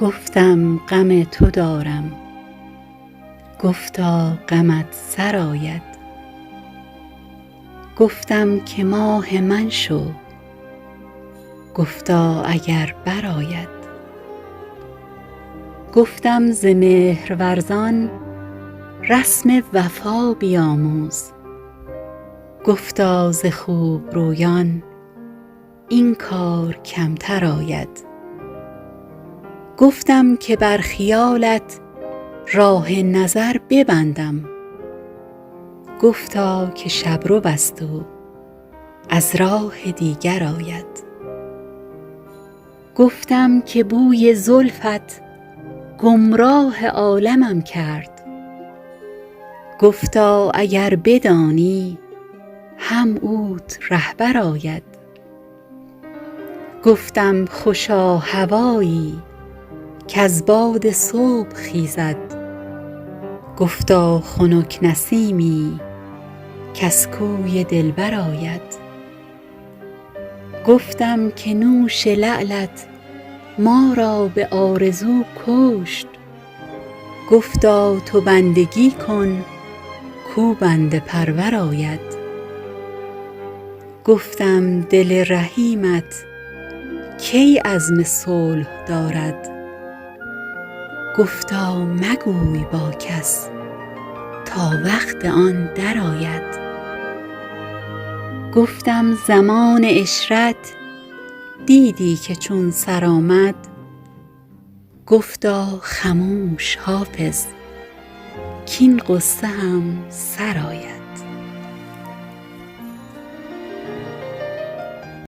گفتم غم تو دارم، گفتا غمت سرآید. گفتم که ماه من شو، گفتا اگر برآید. گفتم ز مهرورزان رسم وفا بیاموز، گفتا ز خوبرویان این کار کمتر آید. گفتم که بر خیالت راه نظر ببندم، گفتا که شبرو است و از راه دیگر آید. گفتم که بوی زلفت گمراه عالمم کرد، گفتا اگر بدانی هم اوت رهبر آید. گفتم خوشا هوایی کز باد صبح خیزد، گفتا خنک نسیمی کز کوی دلبر آید. گفتم که نوش لعلت ما را به آرزو کشت، گفتا تو بندگی کن کو بنده پرور آید. گفتم دل رحیمت کی عزم صلح دارد، گفتا مگوی با کس تا وقت آن درآید. گفتم زمان عشرت دیدی که چون سر آمد، گفتا خموش حافظ کاین غصه هم سر آید.